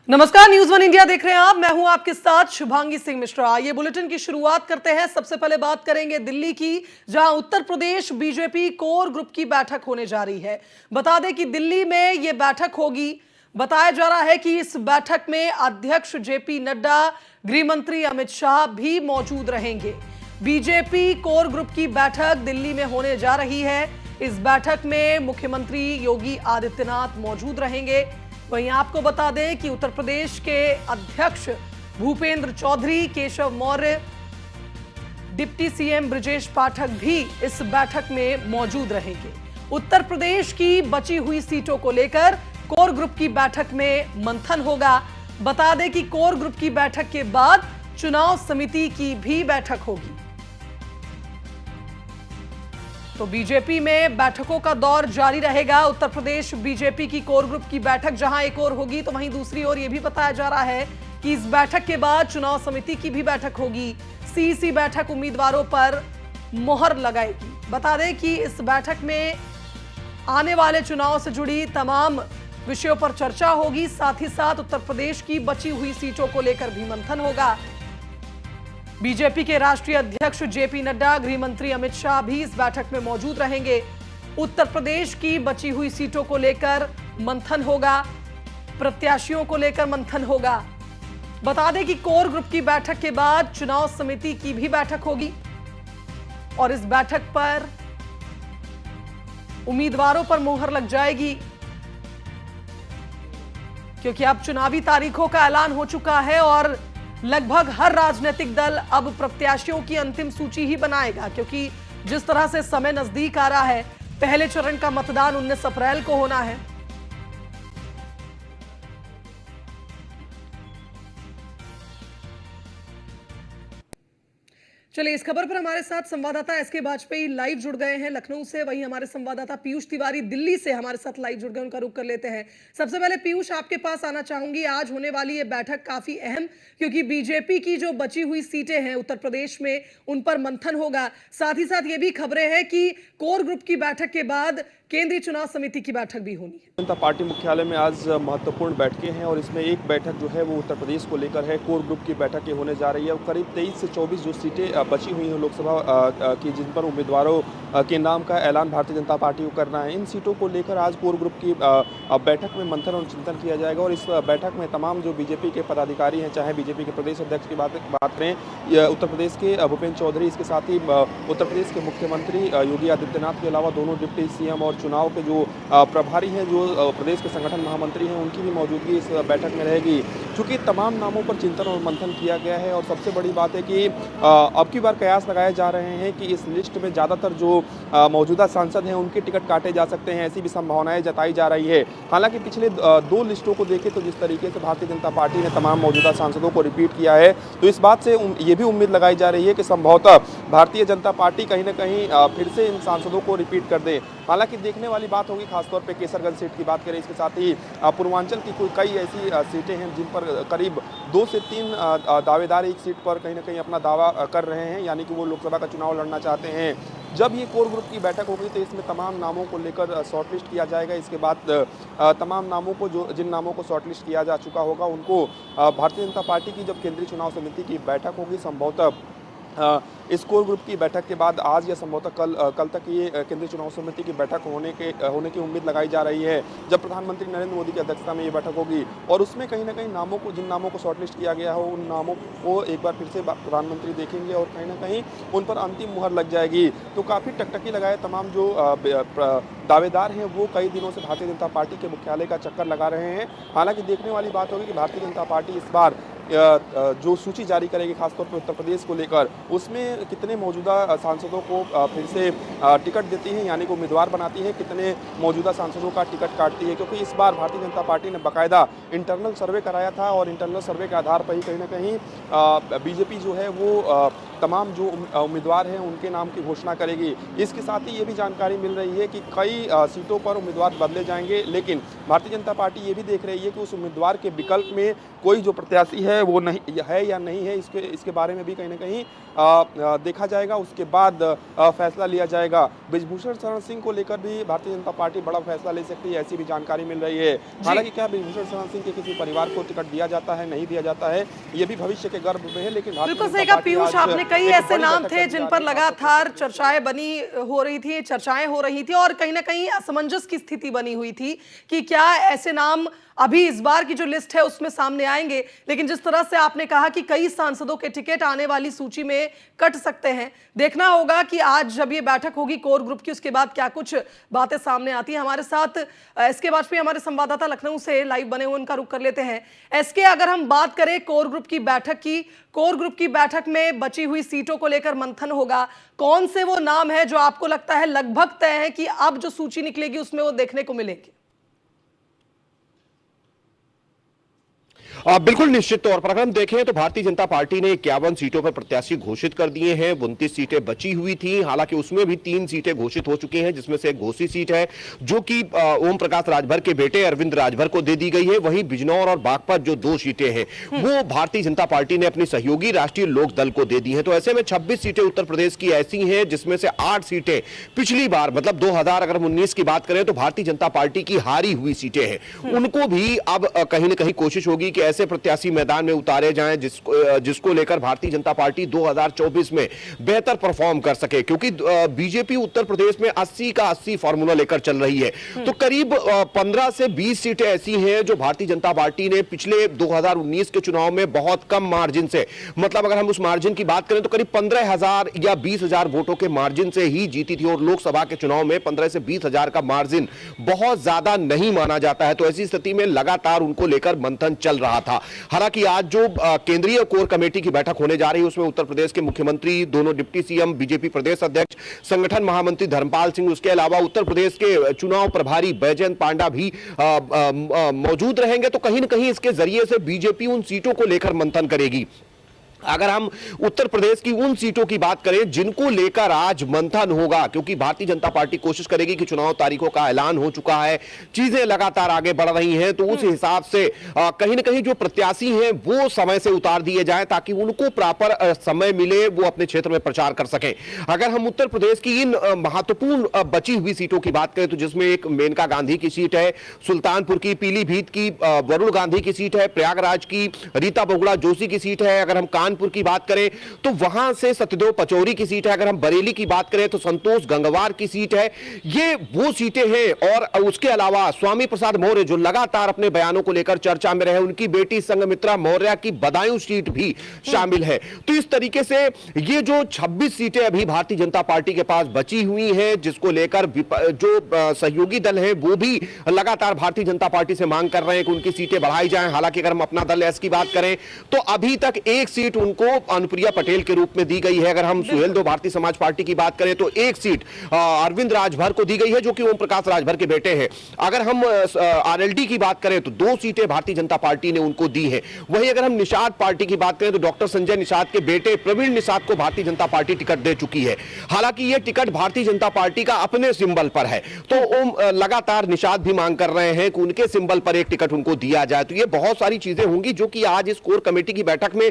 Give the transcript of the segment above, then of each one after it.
नमस्कार, news one India देख रहे हैं आप। मैं हूं आपके साथ शुभांगी सिंह मिश्रा। ये बुलेटिन की शुरुआत करते हैं। सबसे पहले बात करेंगे दिल्ली की, जहां Uttar Pradesh BJP core group की बैठक होने जा रही है। बता दें कि दिल्ली में यह बैठक होगी। बताया जा रहा है कि इस बैठक में अध्यक्ष जेपी नड्डा, गृह मंत्री अमित शाह भी मौजूद रहेंगे। बीजेपी कोर ग्रुप की बैठक दिल्ली में होने जा रही है। इस बैठक में मुख्यमंत्री योगी आदित्यनाथ मौजूद रहेंगे। वहीं आपको बता दें कि उत्तर प्रदेश के अध्यक्ष भूपेंद्र चौधरी, केशव मौर्य, डिप्टी सीएम ब्रजेश पाठक भी इस बैठक में मौजूद रहेंगे। उत्तर प्रदेश की बची हुई सीटों को लेकर कोर ग्रुप की बैठक में मंथन होगा। बता दें कि कोर ग्रुप की बैठक के बाद चुनाव समिति की भी बैठक होगी। तो बीजेपी में बैठकों का दौर जारी रहेगा। उत्तर प्रदेश बीजेपी की कोर ग्रुप की बैठक जहां एक ओर होगी, तो वहीं दूसरी ओर यह भी बताया जा रहा है कि इस बैठक के बाद चुनाव समिति की भी बैठक होगी। सीईसी बैठक उम्मीदवारों पर मोहर लगाएगी। बता दें कि इस बैठक में आने वाले चुनाव से जुड़ी तमाम विषयों पर चर्चा होगी। साथ ही साथ उत्तर प्रदेश की बची हुई सीटों को लेकर भी मंथन होगा। बीजेपी के राष्ट्रीय अध्यक्ष जेपी नड्डा, गृह मंत्री अमित शाह भी इस बैठक में मौजूद रहेंगे। उत्तर प्रदेश की बची हुई सीटों को लेकर मंथन होगा, प्रत्याशियों को लेकर मंथन होगा। बता दें कि कोर ग्रुप की बैठक के बाद चुनाव समिति की भी बैठक होगी और इस बैठक पर उम्मीदवारों पर मोहर लग जाएगी, क्योंकि अब चुनावी तारीखों का ऐलान हो चुका है और लगभग हर राजनीतिक दल अब प्रत्याशियों की अंतिम सूची ही बनाएगा, क्योंकि जिस तरह से समय नजदीक आ रहा है, पहले चरण का मतदान 19 अप्रैल को होना है। चलिए, इस खबर पर हमारे साथ संवाददाता एसके बाजपेयी लाइव जुड़ गए हैं लखनऊ से। वहीं हमारे संवाददाता पीयूष तिवारी दिल्ली से हमारे साथ लाइव जुड़ गए, उनका रुख कर लेते हैं। सबसे पहले पीयूष, आपके पास आना चाहूंगी। आज होने वाली ये बैठक काफी अहम, क्योंकि बीजेपी की जो बची हुई सीटें हैं उत्तर प्रदेश में, उन पर मंथन होगा। साथ ही साथ ये भी खबरें हैं कि कोर ग्रुप की बैठक के बाद केंद्रीय चुनाव समिति की बैठक भी होनी है। जनता पार्टी मुख्यालय में आज महत्वपूर्ण बैठकें हैं और इसमें एक बैठक जो है वो उत्तर प्रदेश को लेकर है। कोर ग्रुप की बैठकें होने जा रही है और करीब 23 से 24 जो सीटें बची हुई हैं लोकसभा की, जिन पर उम्मीदवारों के नाम का ऐलान भारतीय जनता पार्टी को करना है, इन सीटों को लेकर आज कोर ग्रुप की बैठक में मंथन और चिंतन किया जाएगा। और इस बैठक में तमाम जो बीजेपी के पदाधिकारी हैं, चाहे बीजेपी के प्रदेश अध्यक्ष की बात करें, उत्तर प्रदेश के भूपेंद्र चौधरी, इसके साथ ही उत्तर प्रदेश के मुख्यमंत्री योगी आदित्यनाथ के अलावा दोनों डिप्टी सीएम और चुनाव के जो प्रभारी हैं, जो प्रदेश के संगठन महामंत्री हैं, उनकी भी मौजूदगी इस बैठक में रहेगी। चूंकि तमाम नामों पर चिंतन और मंथन किया गया है और सबसे बड़ी बात है कि अब की बार कयास लगाए जा रहे हैं कि इस लिस्ट में ज़्यादातर जो मौजूदा सांसद हैं उनके टिकट काटे जा सकते हैं, ऐसी भी संभावनाएं जताई जा रही है। हालांकि पिछले दो लिस्टों को देखें तो जिस तरीके से भारतीय जनता पार्टी ने तमाम मौजूदा सांसदों को रिपीट किया है, तो इस बात से ये भी उम्मीद लगाई जा रही है कि संभवतः भारतीय जनता पार्टी कहीं ना कहीं फिर से इन सांसदों को रिपीट कर दे। हालांकि देखने वाली बात होगी, खासतौर पे केसरगंज सीट की बात करें, इसके साथ ही पूर्वांचल की कई ऐसी सीटें हैं जिन पर करीब 2 से 3 दावेदार एक सीट पर कहीं ना कहीं अपना दावा कर रहे हैं, यानी कि वो लोकसभा का चुनाव लड़ना चाहते हैं। जब ये कोर ग्रुप की बैठक होगी तो इसमें तमाम नामों को लेकर शॉर्टलिस्ट किया जाएगा। इसके बाद तमाम नामों को, जिन नामों को शॉर्टलिस्ट किया जा चुका होगा, उनको भारतीय जनता पार्टी की जब केंद्रीय चुनाव समिति की बैठक होगी, संभवतः इस कोर ग्रुप की बैठक के बाद आज या संभवतः कल तक ये केंद्रीय चुनाव समिति की बैठक होने की उम्मीद लगाई जा रही है, जब प्रधानमंत्री नरेंद्र मोदी की अध्यक्षता में ये बैठक होगी। और उसमें कहीं ना कहीं जिन नामों को शॉर्टलिस्ट किया गया हो, उन नामों को एक बार फिर से प्रधानमंत्री देखेंगे और कहीं ना कहीं उन पर अंतिम मुहर लग जाएगी। तो काफ़ी टकटकी लगाए तमाम जो दावेदार हैं वो कई दिनों से भारतीय जनता पार्टी के मुख्यालय का चक्कर लगा रहे हैं। हालांकि देखने वाली बात होगी कि भारतीय जनता पार्टी इस बार जो सूची जारी करेगी, खासतौर पर उत्तर प्रदेश को लेकर, उसमें कितने मौजूदा सांसदों को फिर से टिकट देती है, यानी कि उम्मीदवार बनाती है, कितने मौजूदा सांसदों का टिकट काटती है। क्योंकि इस बार भारतीय जनता पार्टी ने बाकायदा इंटरनल सर्वे कराया था और इंटरनल सर्वे के आधार पर ही कहीं ना कहीं बीजेपी जो है वो तमाम जो उम्मीदवार हैं उनके नाम की घोषणा करेगी। इसके साथ ही ये भी जानकारी मिल रही है कि कई सीटों पर उम्मीदवार बदले जाएंगे, लेकिन भारतीय जनता पार्टी ये भी देख रही है कि उस उम्मीदवार के विकल्प में कोई जो प्रत्याशी है है वो नहीं है या नहीं है, इसके बारे में भी कहीं ना कहीं देखा जाएगा। उसके बाद फैसला लिया जाएगा। ब्रिजभूषण शरण सिंह को लेकर भी भारतीय जनता पार्टी बड़ा फैसला ले सकती है, ऐसी भी जानकारी मिल रही है। हालांकि क्या ब्रिजभूषण शरण सिंह के किसी परिवार को टिकट दिया जाता है, नहीं दिया जाता है, ये भी भविष्य के गर्भ में है। लेकिन बिल्कुल सही कहा पीयूष आपने, कई ऐसे नाम थे जिन पर लगातार चर्चाएं हो रही थी और कहीं ना कहीं असमंजस की स्थिति बनी हुई थी कि क्या ऐसे नाम अभी इस बार की जो लिस्ट है उसमें सामने आएंगे। लेकिन जिस तरह से आपने कहा कि कई सांसदों के टिकट आने वाली सूची में कट सकते हैं, देखना होगा कि आज जब ये बैठक होगी कोर ग्रुप की, उसके बाद क्या कुछ बातें सामने आती हैं। हमारे साथ एसके वाजपेयी हमारे संवाददाता लखनऊ से लाइव बने हुए, उनका रुख कर लेते हैं। एसके, अगर हम बात करें कोर ग्रुप की बैठक की, कोर ग्रुप की बैठक में बची हुई सीटों को लेकर मंथन होगा, कौन से वो नाम है जो आपको लगता है लगभग तय है कि अब जो सूची निकलेगी उसमें वो देखने को मिलेंगे? बिल्कुल निश्चित तौर पर अगर हम देखें तो भारतीय जनता पार्टी ने 51 सीटों पर प्रत्याशी घोषित कर दिए हैं। 29 सीटें बची हुई थी, हालांकि उसमें भी 3 सीटें घोषित हो चुकी हैं, जिसमें से एक घोसी सीट है जो कि ओम प्रकाश राजभर के बेटे अरविंद राजभर को दे दी गई है। वहीं बिजनौर और बागपत जो 2 सीटें हैं वो भारतीय जनता पार्टी ने अपनी सहयोगी राष्ट्रीय लोक दल को दे दी है। तो ऐसे में 26 सीटें उत्तर प्रदेश की ऐसी हैं जिसमें से 8 सीटें पिछली बार मतलब 2019 की बात करें तो भारतीय जनता पार्टी की हारी हुई सीटें हैं। उनको भी अब कहीं ना कहीं कोशिश होगी कि ऐसे प्रत्याशी मैदान में उतारे जाएं जिसको लेकर भारतीय जनता पार्टी 2024 में बेहतर परफॉर्म कर सके, क्योंकि बीजेपी उत्तर प्रदेश में 80 का 80 फॉर्मूला लेकर चल रही है। तो करीब 15 से 20 सीटें ऐसी हैं जो भारतीय जनता पार्टी ने पिछले 2019 के चुनाव में बहुत कम मार्जिन से, मतलब अगर हम उस मार्जिन की बात करें तो करीब 15,000 या 20,000 वोटों के मार्जिन से ही जीती थी। और लोकसभा के चुनाव में 15 से 20,000 का मार्जिन बहुत ज्यादा नहीं माना जाता है। तो ऐसी स्थिति में लगातार उनको लेकर मंथन चल रहा था। हालांकि आज जो केंद्रीय कोर कमेटी की बैठक होने जा रही है उसमें उत्तर प्रदेश के मुख्यमंत्री, दोनों डिप्टी सीएम, बीजेपी प्रदेश अध्यक्ष, संगठन महामंत्री धर्मपाल सिंह, उसके अलावा उत्तर प्रदेश के चुनाव प्रभारी बैजयंत पांडा भी मौजूद रहेंगे। तो कहीं ना कहीं इसके जरिए से बीजेपी उन सीटों को लेकर मंथन करेगी। अगर हम उत्तर प्रदेश की उन सीटों की बात करें जिनको लेकर आज मंथन होगा, क्योंकि भारतीय जनता पार्टी कोशिश करेगी कि चुनाव तारीखों का ऐलान हो चुका है, चीजें लगातार आगे बढ़ रही हैं, तो उस हिसाब से कहीं ना कहीं जो प्रत्याशी हैं वो समय से उतार दिए जाएं ताकि उनको प्रॉपर समय मिले, वो अपने क्षेत्र में प्रचार कर सकें। अगर हम उत्तर प्रदेश की इन महत्वपूर्ण बची हुई सीटों की बात करें तो जिसमें एक मेनका गांधी की सीट है, सुल्तानपुर की, पीलीभीत की वरुण गांधी की सीट है, प्रयागराज की रीता बहुगुणा जोशी की सीट है। अगर हम कानपुर की बात करें तो वहां से सत्यदेव पचौरी की सीट है। अगर हम बरेली की बात करें तो संतोष गंगवार की सीट है। ये वो सीटें हैं। और उसके अलावा स्वामी प्रसाद मौर्य जो लगातार अपने बयानों को लेकर चर्चा में रहे, उनकी बेटी संघमित्रा मौर्य की बदायूं सीट भी शामिल है। तो इस तरीके से ये जो 26 सीटें अभी भारतीय जनता पार्टी के पास बची हुई हैं, जिसको लेकर जो सहयोगी दल है वो भी लगातार भारतीय जनता पार्टी से मांग कर रहे हैं कि उनकी सीटें बढ़ाई जाएं। हालांकि अगर हम अपना दल एस की बात करें तो अभी तक एक सीट उनको अनुप्रिया पटेल के रूप में दी गई है। अगर हम सुहेलदेव भारतीय समाज पार्टी की बात करें तो एक सीट अरविंद राजभर को दी गई है जो कि ओम प्रकाश राजभर के बेटे हैं। अगर हम आरएलडी की बात करें तो 2 सीटें भारतीय जनता पार्टी ने उनको दी है। वहीं अगर हम निषाद पार्टी की बात करें तो डॉक्टर संजय निषाद के बेटे प्रवीण निषाद को भारतीय जनता पार्टी टिकट दे चुकी है। हालांकि यह टिकट भारतीय जनता पार्टी का अपने सिंबल पर है, तो लगातार निषाद भी मांग कर रहे हैं कि उनके सिंबल पर एक टिकट उनको दिया जाए। तो ये बहुत सारी चीजें होंगी जो कि आज इस कोर कमेटी की बैठक में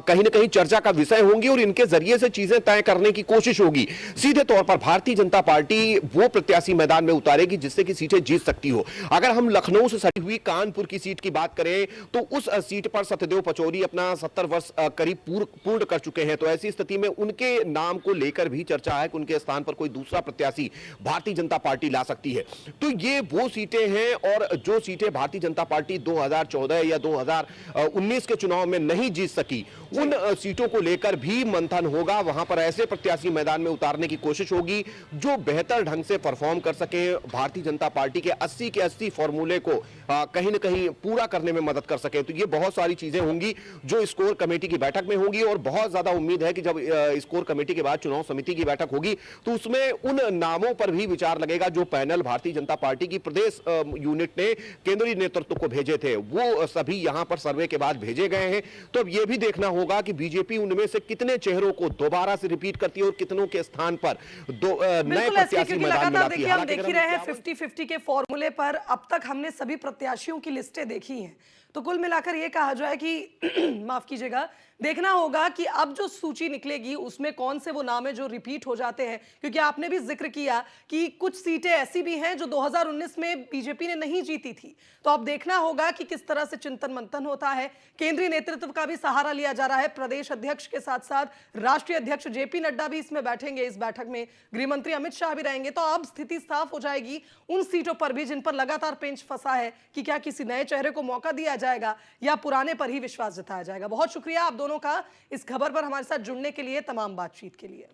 कहीं ना कहीं चर्चा का विषय होंगी और इनके जरिए से चीजें तय करने की कोशिश होगी। सीधे तौर पर भारतीय जनता पार्टी वो प्रत्याशी मैदान में उतारेगी जिससे कि सीटें जीत सकती हो। अगर हम लखनऊ से सटी हुई कानपुर की सीट की बात करें तो उस सीट पर सत्यदेव पचौरी अपना 70 वर्ष करीब पूर्ण कर चुके हैं। तो ऐसी स्थिति में उनके नाम को लेकर भी चर्चा है कि उनके स्थान पर कोई दूसरा प्रत्याशी भारतीय जनता पार्टी ला सकती है। तो ये वो सीटें हैं और जो सीटें भारतीय जनता पार्टी 2014 या 2019 के चुनाव में नहीं जीत सकी, उन सीटों को लेकर भी मंथन होगा। वहां पर ऐसे प्रत्याशी मैदान में उतारने की कोशिश होगी जो बेहतर ढंग से परफॉर्म कर सके, भारतीय जनता पार्टी के 80 के 80 फॉर्मूले को कहीं ना कहीं पूरा करने में मदद कर सके। तो ये बहुत सारी चीजें होंगी जो इस कोर कमेटी की बैठक में होंगी और बहुत ज्यादा उम्मीद है कि जब इस कोर कमेटी के बाद चुनाव समिति की बैठक होगी तो उसमें उन नामों पर भी विचार लगेगा जो पैनल भारतीय जनता पार्टी की प्रदेश यूनिट ने केंद्रीय नेतृत्व को भेजे थे, वो सभी यहां पर सर्वे के बाद भेजे गए हैं। तो अब यह भी देखना होगा कि बीजेपी उनमें से कितने चेहरों को दोबारा से रिपीट करती है और कितनों के स्थान पर नए प्रत्याशी मैदान में लाती है। हम देख ही रहे हैं 50-50 के फॉर्मूले पर अब तक हमने सभी प्रत्याशियों की लिस्टें देखी हैं, तो कुल मिलाकर ये कहा जाए कि माफ कीजिएगा, देखना होगा कि अब जो सूची निकलेगी उसमें कौन से वो नाम है जो रिपीट हो जाते हैं, क्योंकि आपने भी जिक्र किया कि कुछ सीटें ऐसी भी हैं जो 2019 में बीजेपी ने नहीं जीती थी। तो अब देखना होगा कि किस तरह से चिंतन मंथन होता है। केंद्रीय नेतृत्व का भी सहारा लिया जा रहा है, प्रदेश अध्यक्ष के साथ साथ राष्ट्रीय अध्यक्ष जेपी नड्डा भी इसमें बैठेंगे। इस बैठक में गृह मंत्री अमित शाह भी रहेंगे। तो अब स्थिति साफ हो जाएगी उन सीटों पर भी जिन पर लगातार पेंच फंसा है कि क्या किसी नए चेहरे को मौका दिया जाएगा या पुराने पर ही विश्वास जताया जाएगा। बहुत शुक्रिया आप दोनों का इस खबर पर हमारे साथ जुड़ने के लिए, तमाम बातचीत के लिए।